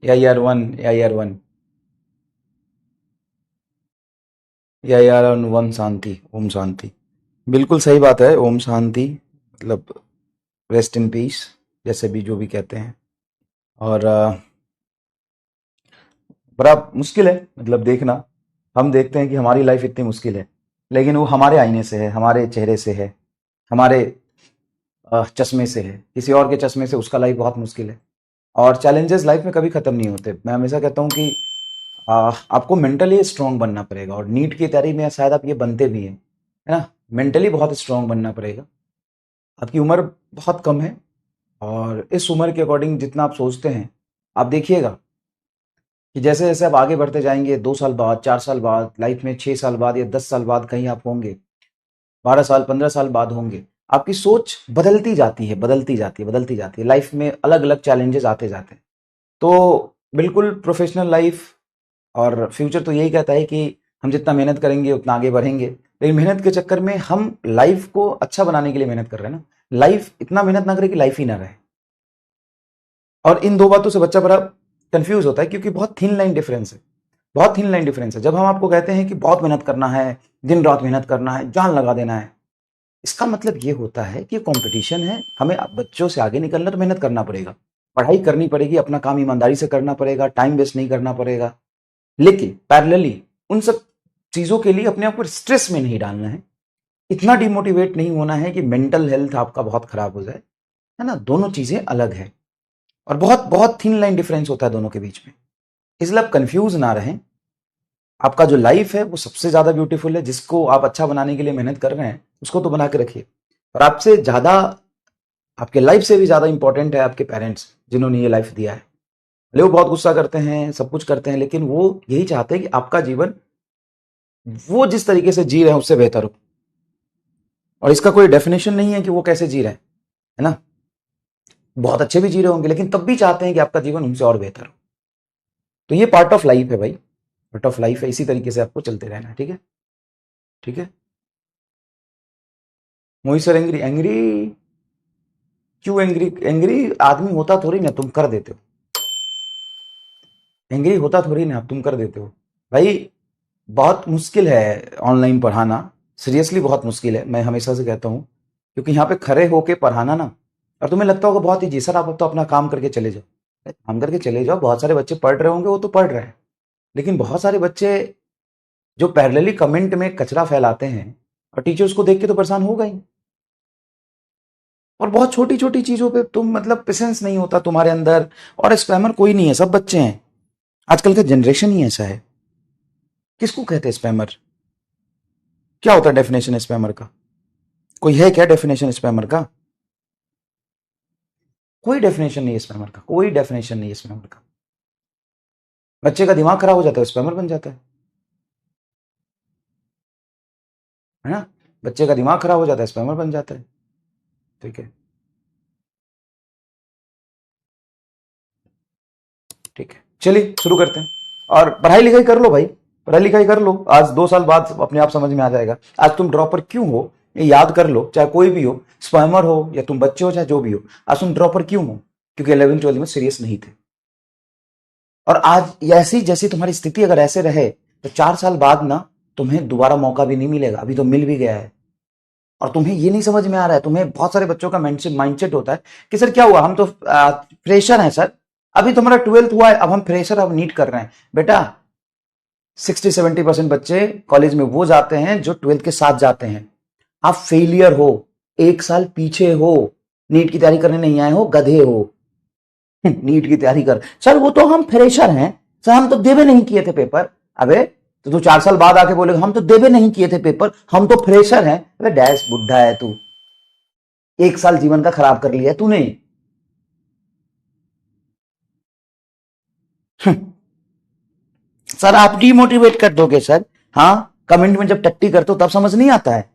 या year one या year one या ईयर वन शांति, ओम शांति। बिल्कुल सही बात है, ओम शांति मतलब रेस्ट इन पीस, जैसे भी जो भी कहते हैं। और बड़ा मुश्किल है मतलब देखना। हम देखते हैं कि हमारी लाइफ इतनी मुश्किल है, लेकिन वो हमारे आईने से है, हमारे चेहरे से है, हमारे चश्मे से है। किसी और के चश्मे से उसका लाइफ बहुत मुश्किल है। और चैलेंजेस लाइफ में कभी ख़त्म नहीं होते। मैं हमेशा कहता हूँ कि आपको मेंटली स्ट्रांग बनना पड़ेगा, और नीट की तैयारी में शायद आप ये बनते भी हैं, है ना। मेंटली बहुत स्ट्रांग बनना पड़ेगा। आपकी उम्र बहुत कम है, और इस उम्र के अकॉर्डिंग जितना आप सोचते हैं, आप देखिएगा कि जैसे जैसे आप आगे बढ़ते जाएंगे, 2 साल बाद, 4 साल बाद, लाइफ में 6 साल बाद या 10 साल बाद कहीं आप होंगे, 12 साल 15 साल बाद होंगे, आपकी सोच बदलती जाती है, बदलती जाती है, बदलती जाती है। लाइफ में अलग अलग चैलेंजेस आते जाते हैं। तो बिल्कुल प्रोफेशनल लाइफ और फ्यूचर तो यही कहता है कि हम जितना मेहनत करेंगे उतना आगे बढ़ेंगे। लेकिन मेहनत के चक्कर में हम लाइफ को अच्छा बनाने के लिए मेहनत कर रहे हैं ना। लाइफ इतना मेहनत ना करे कि लाइफ ही ना रहे। और इन दो बातों से बच्चा बड़ा कंफ्यूज होता है, क्योंकि बहुत थिन लाइन डिफरेंस है, बहुत थिन लाइन डिफरेंस है। जब हम आपको कहते हैं कि बहुत मेहनत करना है, दिन रात मेहनत करना है, जान लगा देना है, इसका मतलब ये होता है कि कंपटीशन है, हमें बच्चों से आगे निकलना तो मेहनत करना पड़ेगा, पढ़ाई करनी पड़ेगी, अपना काम ईमानदारी से करना पड़ेगा, टाइम वेस्ट नहीं करना पड़ेगा। लेकिन पैरेलली उन सब चीजों के लिए अपने आप को स्ट्रेस में नहीं डालना है, इतना डिमोटिवेट नहीं होना है कि मेंटल हेल्थ आपका बहुत खराब हो जाए, है ना। दोनों चीजें अलग है, और बहुत बहुत थिन लाइन डिफरेंस होता है दोनों के बीच में। इसलिए आप कंफ्यूज ना रहें। आपका जो लाइफ है वो सबसे ज्यादा ब्यूटीफुल है, जिसको आप अच्छा बनाने के लिए मेहनत कर रहे हैं उसको तो बना के रखिए। और आपसे ज्यादा, आपके लाइफ से भी ज्यादा इंपॉर्टेंट है आपके पेरेंट्स, जिन्होंने ये लाइफ दिया है। भले वो बहुत गुस्सा करते हैं, सब कुछ करते हैं, लेकिन वो यही चाहते हैं कि आपका जीवन वो जिस तरीके से जी रहे हैं उससे बेहतर हो। और इसका कोई डेफिनेशन नहीं है कि वो कैसे जी रहे हैं, है ना। बहुत अच्छे भी जी रहे होंगे, लेकिन तब भी चाहते हैं कि आपका जीवन उनसे और बेहतर हो। तो ये पार्ट ऑफ लाइफ है भाई, पार्ट ऑफ लाइफ है। इसी तरीके से आपको चलते रहना है, ठीक है। ठीक है। मोहित सर एंग्री, एंग्री क्यों? एंग्री एंग्री आदमी होता थोड़ी ना, तुम कर देते हो। एंग्री होता थोड़ी ना, तुम कर देते हो भाई। बहुत मुश्किल है ऑनलाइन पढ़ाना, सीरियसली बहुत मुश्किल है, मैं हमेशा से कहता हूँ। क्योंकि यहाँ पे खड़े होके पढ़ाना ना, और तुम्हें लगता होगा बहुत ईजी, सर आप तो अपना काम करके चले जाओ। काम करके चले जाओ, बहुत सारे बच्चे पढ़ रहे होंगे, वो तो पढ़ रहे हैं। लेकिन बहुत सारे बच्चे जो पैरेलली कमेंट में कचरा फैलाते हैं, और टीचर उसको देख के तो परेशान होगा ही। और बहुत छोटी छोटी चीजों पे तुम मतलब पेशेंस नहीं होता तुम्हारे अंदर। और स्पैमर कोई नहीं है, सब बच्चे हैं। आजकल का जनरेशन ही ऐसा है। किसको कहते हैं स्पैमर? क्या होता है डेफिनेशन स्पैमर का? कोई है क्या डेफिनेशन स्पैमर का? कोई डेफिनेशन नहीं है स्पैमर का, कोई डेफिनेशन नहीं है स्पैमर का। बच्चे का दिमाग खराब हो जाता है, स्पैमर बन जाता है ना। बच्चे का दिमाग खराब हो जाता है, स्पैमर बन जाता है। ठीक है, ठीक है, चलिए शुरू करते हैं। और पढ़ाई लिखाई कर लो भाई, पढ़ाई लिखाई कर लो। आज 2 साल बाद अपने आप समझ में आ जाएगा। आज तुम ड्रॉपर क्यों हो ये याद कर लो, चाहे कोई भी हो, स्पैमर हो या तुम बच्चे हो, चाहे जो भी हो। आज तुम ड्रॉपर क्यों हो? क्योंकि 11th 12th में सीरियस नहीं थे। और आज ऐसी जैसी तुम्हारी स्थिति अगर ऐसे रहे, तो 4 साल बाद ना तुम्हें दोबारा मौका भी नहीं मिलेगा। अभी तो मिल भी गया है, और तुम्हें ये नहीं समझ में आ रहा है। तुम्हें बहुत सारे बच्चों का माइंडसेट होता है कि सर क्या हुआ, हम तो फ्रेशर हैं सर, अभी तुम्हारा 12th हुआ है, अब हम फ्रेशर, अब नीट कर रहे हैं। बेटा 60-70% बच्चे कॉलेज में वो जाते हैं जो 12th के साथ जाते हैं। आप फेलियर हो, 1 साल पीछे हो, नीट की तैयारी करने नहीं आए हो, गधे हो। नीट की तैयारी कर सर, वो तो हम फ्रेशर हैं सर, हम तो देवे नहीं किए थे पेपर। अबे तो तू 4 साल बाद आके बोलेगा हम तो देवे नहीं किए थे पेपर, हम तो फ्रेशर हैं। अबे डैश बुढ़ा है तू, 1 साल जीवन का खराब कर लिया तूने। सर आप डीमोटिवेट कर दोगे सर। हाँ, कमेंट में जब टट्टी करते हो तब समझ नहीं आता है।